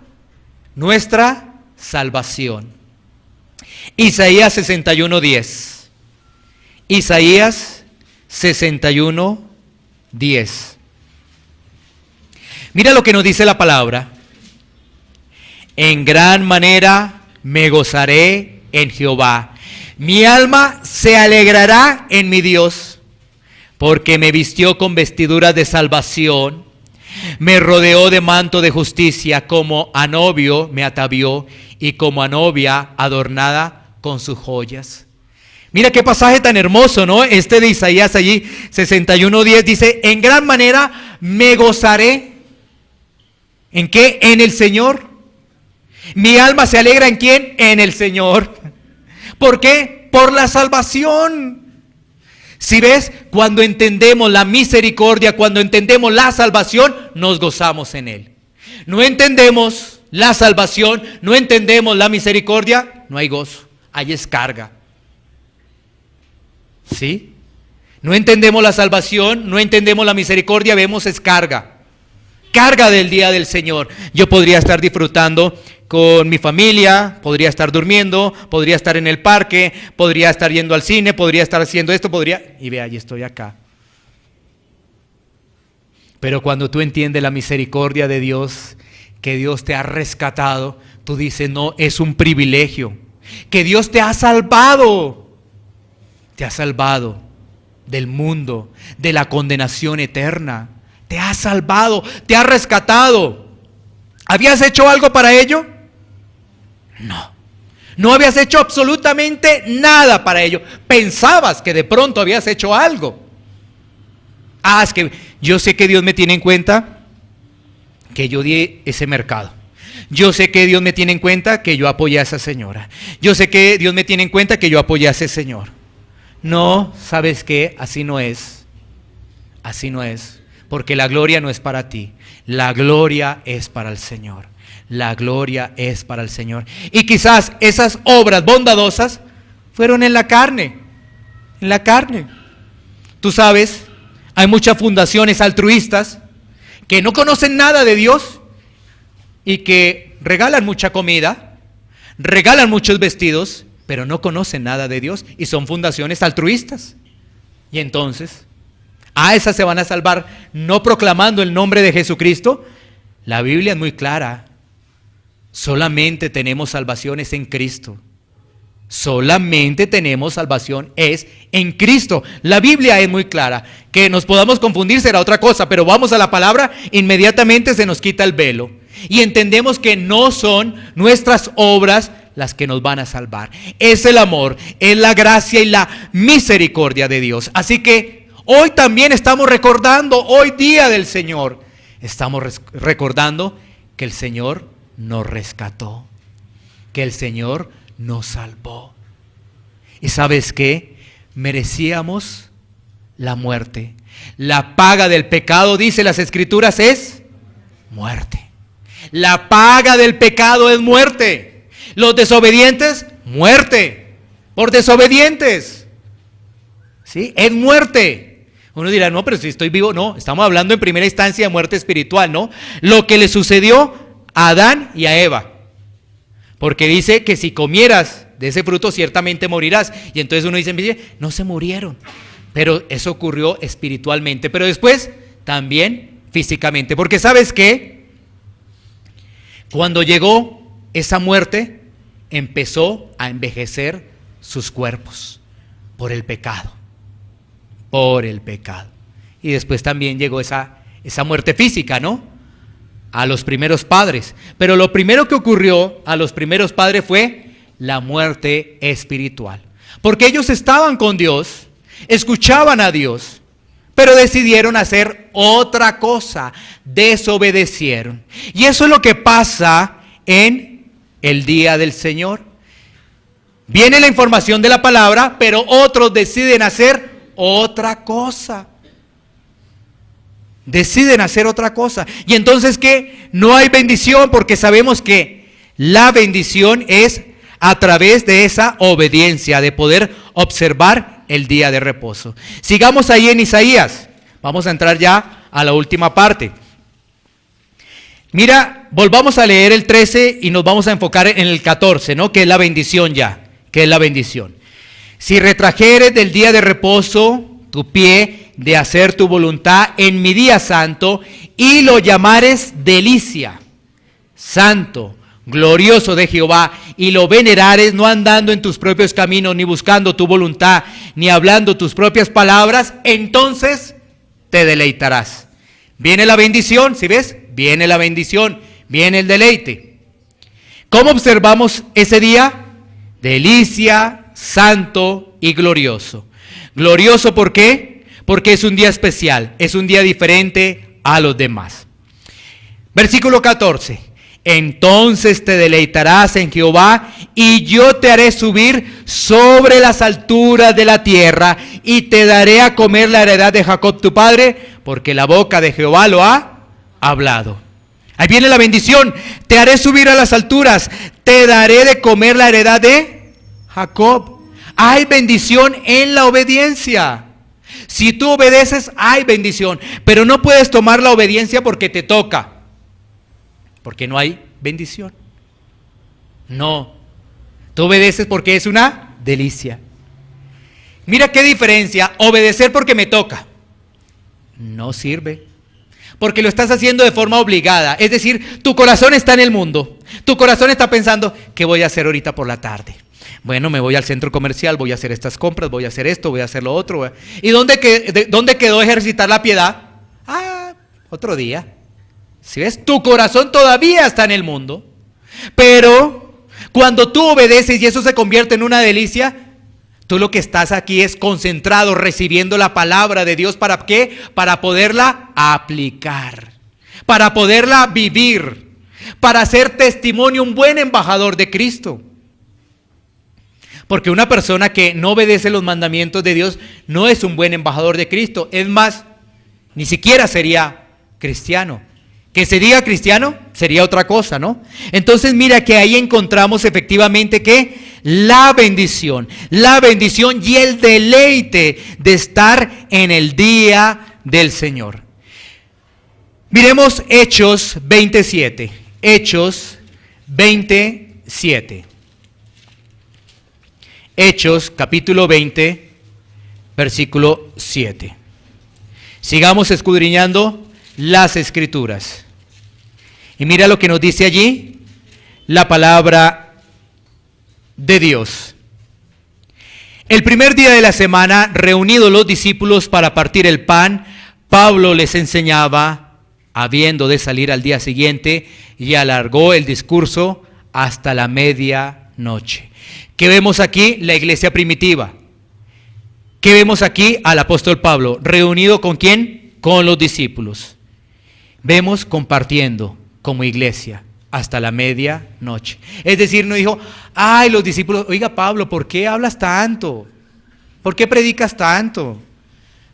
nuestra salvación. Isaías 61:10. Isaías 61:10. Mira lo que nos dice la palabra. En gran manera me gozaré en Jehová. Mi alma se alegrará en mi Dios, porque me vistió con vestiduras de salvación. Me rodeó de manto de justicia, como a novio me atavió y como a novia adornada con sus joyas. Mira qué pasaje tan hermoso, ¿no? Este de Isaías allí, 61:10, dice, en gran manera me gozaré. ¿En qué? En el Señor. Mi alma se alegra ¿en quién? En el Señor. ¿Por qué? Por la salvación. Si ves, cuando entendemos la misericordia, cuando entendemos la salvación, nos gozamos en Él. No entendemos la salvación, no entendemos la misericordia, no hay gozo, hay descarga. ¿Sí? No entendemos la salvación, no entendemos la misericordia, vemos descarga. Carga del día del Señor. Yo podría estar disfrutando con mi familia, podría estar durmiendo, podría estar en el parque, podría estar yendo al cine, podría estar haciendo esto, y vea, ya estoy acá. Pero cuando tú entiendes la misericordia de Dios, que Dios te ha rescatado, tú dices, no, es un privilegio, que Dios te ha salvado del mundo, de la condenación eterna. Te ha salvado, te ha rescatado. ¿Habías hecho algo para ello? No. No habías hecho absolutamente nada para ello. Pensabas que de pronto habías hecho algo. Es que yo sé que Dios me tiene en cuenta que yo di ese mercado. Yo sé que Dios me tiene en cuenta que yo apoyé a esa señora. Yo sé que Dios me tiene en cuenta que yo apoyé a ese señor. No, ¿sabes qué? Así no es. Así no es. Porque la gloria no es para ti, la gloria es para el Señor. La gloria es para el Señor. Y quizás esas obras bondadosas fueron en la carne. En la carne. Tú sabes, hay muchas fundaciones altruistas que no conocen nada de Dios y que regalan mucha comida, regalan muchos vestidos, pero no conocen nada de Dios y son fundaciones altruistas. Y entonces, esas se van a salvar no proclamando el nombre de Jesucristo. La Biblia es muy clara. Solamente tenemos salvaciones en Cristo. Solamente tenemos salvación es en Cristo. La Biblia es muy clara. Que nos podamos confundir será otra cosa, pero vamos a la palabra, inmediatamente se nos quita el velo. Y entendemos que no son nuestras obras las que nos van a salvar. Es el amor, es la gracia y la misericordia de Dios. Así que hoy también estamos recordando, hoy día del Señor, estamos recordando que el Señor nos rescató, que el Señor nos salvó. ¿Y sabes qué? Merecíamos la muerte. La paga del pecado, dice las Escrituras, es muerte. La paga del pecado es muerte. Los desobedientes, muerte. Por desobedientes. ¿Sí? Es muerte. Uno dirá, no, pero si estoy vivo, no. Estamos hablando en primera instancia de muerte espiritual, ¿no? Lo que le sucedió a Adán y a Eva. Porque dice que si comieras de ese fruto ciertamente morirás. Y entonces uno dice, no se murieron. Pero eso ocurrió espiritualmente. Pero después también físicamente. Porque ¿sabes qué? Cuando llegó esa muerte, empezó a envejecer sus cuerpos por el pecado. Por el pecado. Y después también llegó esa muerte física, ¿no? A los primeros padres. Pero lo primero que ocurrió a los primeros padres fue la muerte espiritual. Porque ellos estaban con Dios, escuchaban a Dios, pero decidieron hacer otra cosa, desobedecieron. Y eso es lo que pasa en el día del Señor. Viene la información de la palabra, pero otros deciden hacer otra cosa. Deciden hacer otra cosa. Y entonces, ¿qué? No hay bendición, porque sabemos que la bendición es a través de esa obediencia, de poder observar el día de reposo. Sigamos ahí en Isaías. Vamos a entrar ya a la última parte. Mira, volvamos a leer el 13 y nos vamos a enfocar en el 14, ¿no? Que es la bendición ya, que es la bendición. Si retrajeres del día de reposo tu pie de hacer tu voluntad en mi día santo y lo llamares delicia, santo, glorioso de Jehová, y lo venerares no andando en tus propios caminos, ni buscando tu voluntad, ni hablando tus propias palabras, entonces te deleitarás. Viene la bendición, ¿sí ves? Viene la bendición, viene el deleite. ¿Cómo observamos ese día? Delicia, santo y glorioso. Glorioso, ¿por qué? Porque es un día especial, es un día diferente a los demás. Versículo 14. Entonces te deleitarás en Jehová, y yo te haré subir sobre las alturas de la tierra, y te daré a comer la heredad de Jacob tu padre, porque la boca de Jehová lo ha hablado. Ahí viene la bendición. Te haré subir a las alturas, te daré de comer la heredad de Jacob. Hay bendición en la obediencia. Si tú obedeces, hay bendición, pero no puedes tomar la obediencia porque te toca, porque no hay bendición. No, tú obedeces porque es una delicia. Mira qué diferencia, obedecer porque me toca, no sirve, porque lo estás haciendo de forma obligada. Es decir, tu corazón está en el mundo, tu corazón está pensando, ¿qué voy a hacer ahorita por la tarde? Bueno, me voy al centro comercial, voy a hacer estas compras, voy a hacer esto, voy a hacer lo otro. ¿Y dónde quedó ejercitar la piedad? Otro día. ¿Sí ves? Tu corazón todavía está en el mundo. Pero cuando tú obedeces y eso se convierte en una delicia, tú lo que estás aquí es concentrado, recibiendo la palabra de Dios. ¿Para qué? Para poderla aplicar, para poderla vivir, para ser testimonio, un buen embajador de Cristo. Porque una persona que no obedece los mandamientos de Dios no es un buen embajador de Cristo. Es más, ni siquiera sería cristiano. Que se diga cristiano sería otra cosa, ¿no? Entonces mira que ahí encontramos efectivamente que la bendición y el deleite de estar en el día del Señor. Miremos Hechos 27. Hechos 27. Hechos capítulo 20, versículo 7. Sigamos escudriñando las Escrituras. Y mira lo que nos dice allí la palabra de Dios. El primer día de la semana, reunidos los discípulos para partir el pan, Pablo les enseñaba, habiendo de salir al día siguiente, y alargó el discurso hasta la medianoche. ¿Qué vemos aquí? La iglesia primitiva. ¿Qué vemos aquí? Al apóstol Pablo, reunido ¿con quién? Con los discípulos. Vemos compartiendo como iglesia hasta la medianoche. Es decir, no dijo, ay, los discípulos, oiga Pablo, ¿por qué hablas tanto? ¿Por qué predicas tanto?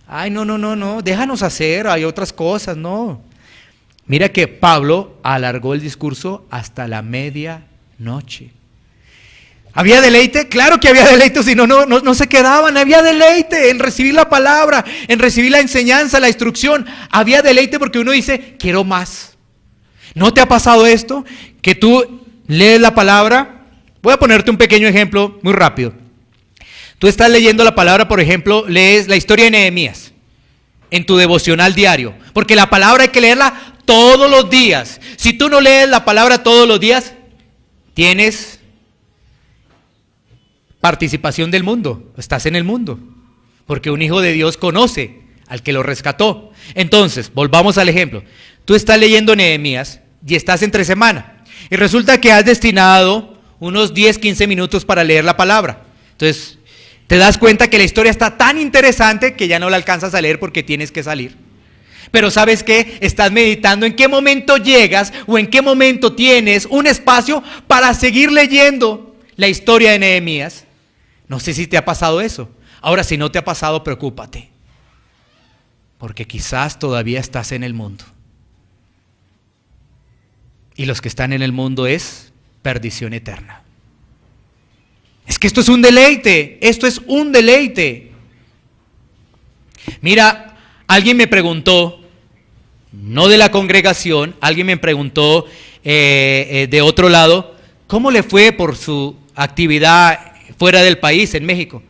Ay, no, déjanos hacer, hay otras cosas, no. Mira que Pablo alargó el discurso hasta la medianoche. ¿Había deleite? Claro que había deleite, si no se quedaban. Había deleite en recibir la palabra, en recibir la enseñanza, la instrucción. Había deleite porque uno dice, quiero más. ¿No te ha pasado esto? Que tú lees la palabra. Voy a ponerte un pequeño ejemplo muy rápido. Tú estás leyendo la palabra, por ejemplo, lees la historia de Nehemías en tu devocional diario. Porque la palabra hay que leerla todos los días. Si tú no lees la palabra todos los días, tienes participación del mundo, estás en el mundo, porque un hijo de Dios conoce al que lo rescató. Entonces, volvamos al ejemplo. Tú estás leyendo Nehemías y estás entre semana, y resulta que has destinado unos 10, 15 minutos para leer la palabra. Entonces, te das cuenta que la historia está tan interesante que ya no la alcanzas a leer porque tienes que salir. Pero ¿sabes qué? Estás meditando en qué momento llegas o en qué momento tienes un espacio para seguir leyendo la historia de Nehemías. No sé si te ha pasado eso. Ahora, si no te ha pasado, preocúpate. Porque quizás todavía estás en el mundo. Y los que están en el mundo es perdición eterna. Es que esto es un deleite. Esto es un deleite. Mira, alguien me preguntó, no de la congregación, alguien me preguntó de otro lado, ¿cómo le fue por su actividad fuera del país, en México?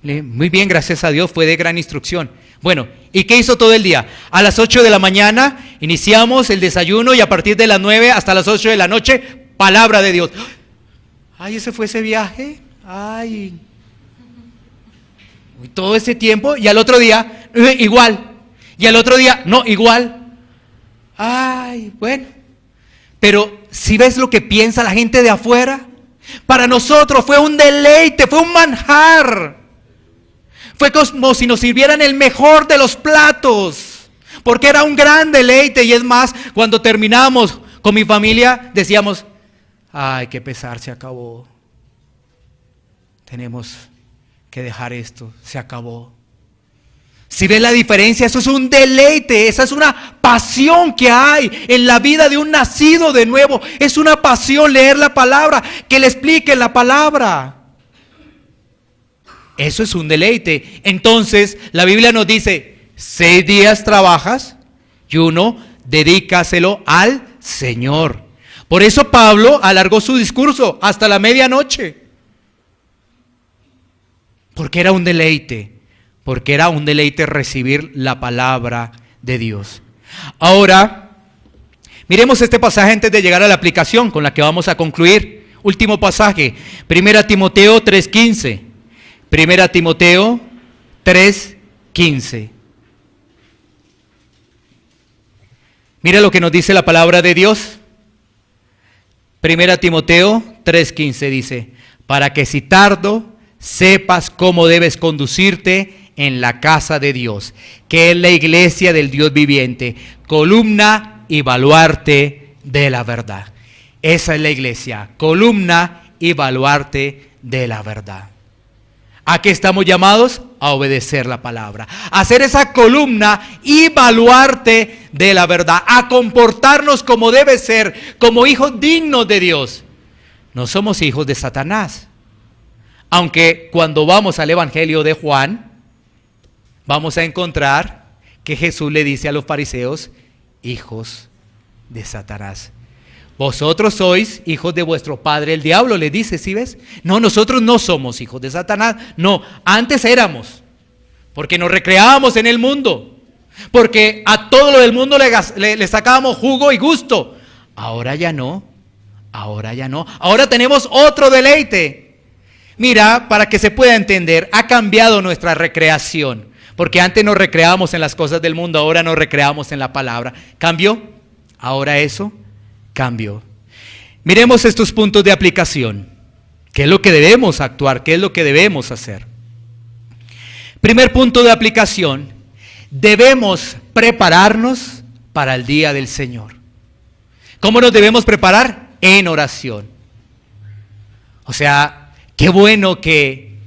Le dije, muy bien, gracias a Dios, fue de gran instrucción. Bueno, ¿y qué hizo todo el día? A las 8 de la mañana iniciamos el desayuno y a partir de las 9 hasta las 8 de la noche, palabra de Dios. Ay, ese fue ese viaje. Ay, todo ese tiempo y al otro día, igual. Y al otro día, no, igual. Ay, bueno. Pero si ves lo que piensa la gente de afuera, para nosotros fue un deleite, fue un manjar. Fue como si nos sirvieran el mejor de los platos, porque era un gran deleite. Y es más, cuando terminamos con mi familia, decíamos, ay, qué pesar, se acabó. Tenemos que dejar esto, se acabó. Si ves la diferencia, eso es un deleite, esa es una pasión que hay en la vida de un nacido de nuevo. Es una pasión leer la palabra, que le explique la palabra. Eso es un deleite. Entonces, la Biblia nos dice, 6 días trabajas y 1 dedícaselo al Señor. Por eso Pablo alargó su discurso hasta la medianoche. Porque era un deleite. Porque era un deleite recibir la palabra de Dios. Ahora, miremos este pasaje antes de llegar a la aplicación con la que vamos a concluir. Último pasaje, 1 Timoteo 3:15. 1 Timoteo 3:15. Mira lo que nos dice la palabra de Dios. 1 Timoteo 3:15 dice, para que si tardo, sepas cómo debes conducirte en la casa de Dios, que es la iglesia del Dios viviente, columna y baluarte de la verdad. Esa es la iglesia, columna y baluarte de la verdad. ¿A qué estamos llamados? A obedecer la palabra, a ser esa columna y baluarte de la verdad, a comportarnos como debe ser, como hijos dignos de Dios. No somos hijos de Satanás. Aunque cuando vamos al Evangelio de Juan, vamos a encontrar que Jesús le dice a los fariseos, hijos de Satanás. Vosotros sois hijos de vuestro padre el diablo, le dice, ¿sí ves? No, nosotros no somos hijos de Satanás. No, antes éramos, porque nos recreábamos en el mundo, porque a todo lo del mundo le sacábamos jugo y gusto. Ahora ya no, ahora ya no. Ahora tenemos otro deleite. Mira, para que se pueda entender, ha cambiado nuestra recreación. Porque antes nos recreábamos en las cosas del mundo, ahora nos recreamos en la palabra. ¿Cambió? Ahora eso cambió. Miremos estos puntos de aplicación. ¿Qué es lo que debemos actuar? ¿Qué es lo que debemos hacer? Primer punto de aplicación. Debemos prepararnos para el día del Señor. ¿Cómo nos debemos preparar? En oración. O sea, qué bueno que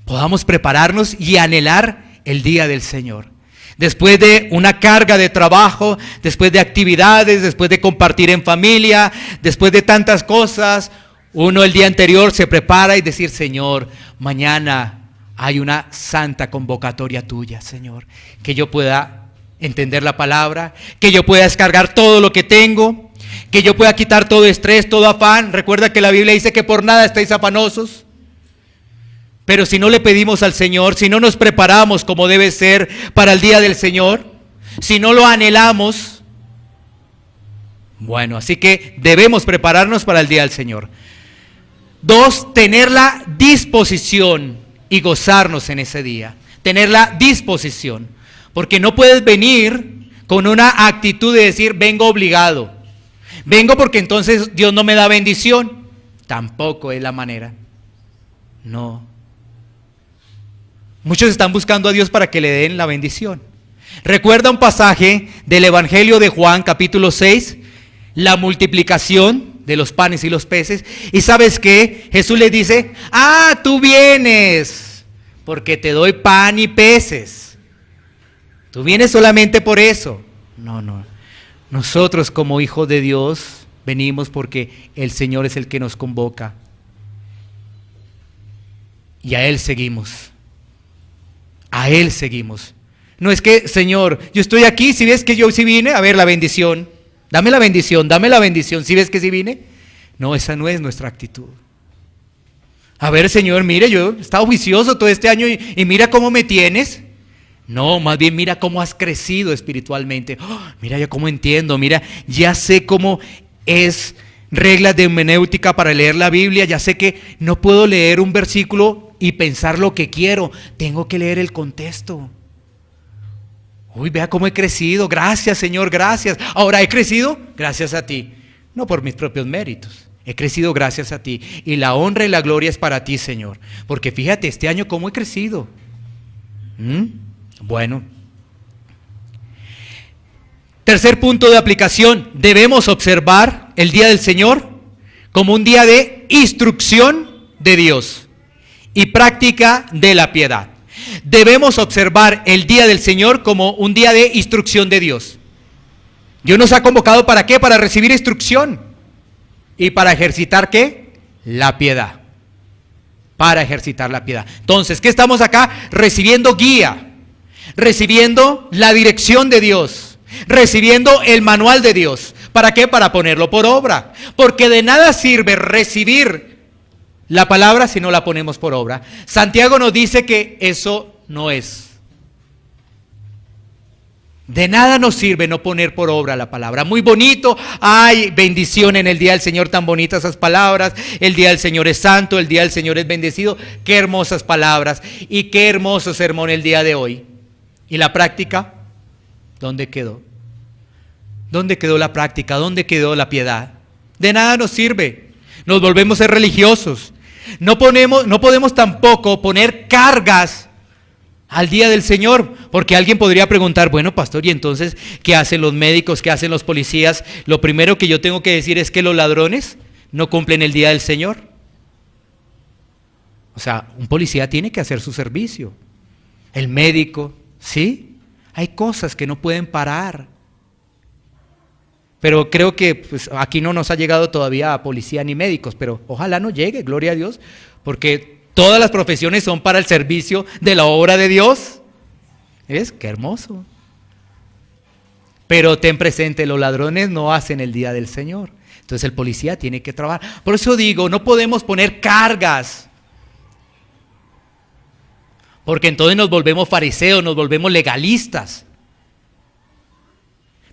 podamos prepararnos y anhelar el día del Señor. Después de una carga de trabajo, después de actividades, después de compartir en familia, después de tantas cosas, uno el día anterior se prepara y decir, Señor, mañana hay una santa convocatoria tuya, Señor, que yo pueda entender la palabra, que yo pueda descargar todo lo que tengo, que yo pueda quitar todo estrés, todo afán. Recuerda que la Biblia dice que por nada estáis afanosos. Pero si no le pedimos al Señor, si no nos preparamos como debe ser para el día del Señor, si no lo anhelamos, bueno, así que debemos prepararnos para el día del Señor. 2, tener la disposición y gozarnos en ese día. Tener la disposición, porque no puedes venir con una actitud de decir, vengo obligado. Vengo porque entonces Dios no me da bendición. Tampoco es la manera. No. Muchos están buscando a Dios para que le den la bendición. Recuerda un pasaje del Evangelio de Juan, capítulo 6, la multiplicación de los panes y los peces. Y ¿sabes qué? Jesús les dice, tú vienes porque te doy pan y peces. Tú vienes solamente por eso. No. Nosotros como hijos de Dios venimos porque el Señor es el que nos convoca. Y a Él seguimos. A Él seguimos. No es que, Señor, yo estoy aquí, si ves que yo sí vine, a ver la bendición. Dame la bendición, si ves que sí vine. No, esa no es nuestra actitud. A ver, Señor, mire, yo he estado juicioso todo este año y mira cómo me tienes. No, más bien mira cómo has crecido espiritualmente. Mira ya cómo entiendo, mira, ya sé cómo es reglas de hermenéutica para leer la Biblia, ya sé que no puedo leer un versículo y pensar lo que quiero, tengo que leer el contexto. Uy, vea cómo he crecido, gracias Señor, gracias. Ahora he crecido gracias a ti, no por mis propios méritos, he crecido gracias a ti. Y la honra y la gloria es para ti, Señor, porque fíjate este año cómo he crecido. Bueno. Tercer punto de aplicación, debemos observar el día del Señor como un día de instrucción de Dios y práctica de la piedad. Debemos observar el día del Señor como un día de instrucción de Dios. Dios nos ha convocado ¿para qué? Para recibir instrucción y para ejercitar ¿qué? La piedad. Para ejercitar la piedad. Entonces, ¿qué estamos acá? Recibiendo guía, recibiendo la dirección de Dios, recibiendo el manual de Dios. ¿Para qué? Para ponerlo por obra. Porque de nada sirve recibir la palabra si no la ponemos por obra. Santiago nos dice que eso no es. De nada nos sirve no poner por obra la palabra. Muy bonito, hay bendición en el día del Señor, tan bonitas esas palabras. El día del Señor es santo, el día del Señor es bendecido. Qué hermosas palabras y qué hermoso sermón el día de hoy. ¿Y la práctica? ¿Dónde quedó? ¿Dónde quedó la práctica? ¿Dónde quedó la piedad? De nada nos sirve. Nos volvemos a ser religiosos. No podemos tampoco poner cargas al día del Señor, porque alguien podría preguntar, bueno, pastor, ¿y entonces qué hacen los médicos, qué hacen los policías? Lo primero que yo tengo que decir es que los ladrones no cumplen el día del Señor. O sea, un policía tiene que hacer su servicio. El médico, ¿sí? Hay cosas que no pueden parar. Pero creo que pues, aquí no nos ha llegado todavía a policía ni médicos, pero ojalá no llegue, gloria a Dios, porque todas las profesiones son para el servicio de la obra de Dios. ¿Ves? Qué hermoso. Pero ten presente, los ladrones no hacen el día del Señor. Entonces el policía tiene que trabajar. Por eso digo, no podemos poner cargas. Porque entonces nos volvemos fariseos, nos volvemos legalistas.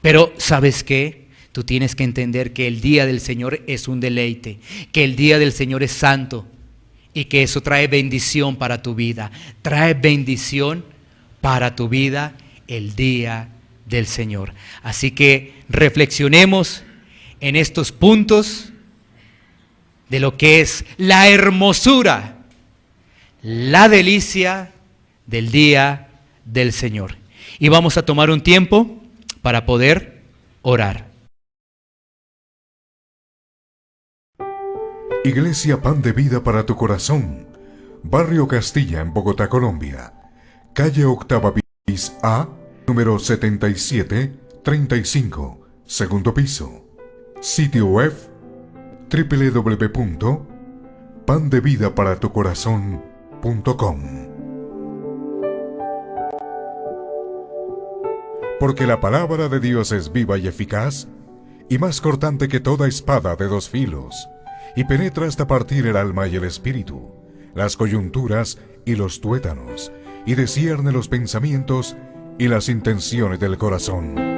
Pero ¿sabes qué? Tú tienes que entender que el día del Señor es un deleite, que el día del Señor es santo y que eso trae bendición para tu vida. Trae bendición para tu vida el día del Señor. Así que reflexionemos en estos puntos de lo que es la hermosura, la delicia del día del Señor. Y vamos a tomar un tiempo para poder orar. Iglesia Pan de Vida para tu Corazón, Barrio Castilla en Bogotá, Colombia. Calle Octava bis A, número 7735, segundo piso. Sitio web www.pandevidaparatucorazon.com. Porque la palabra de Dios es viva y eficaz, y más cortante que toda espada de dos filos, y penetra hasta partir el alma y el espíritu, las coyunturas y los tuétanos, y discierne los pensamientos y las intenciones del corazón.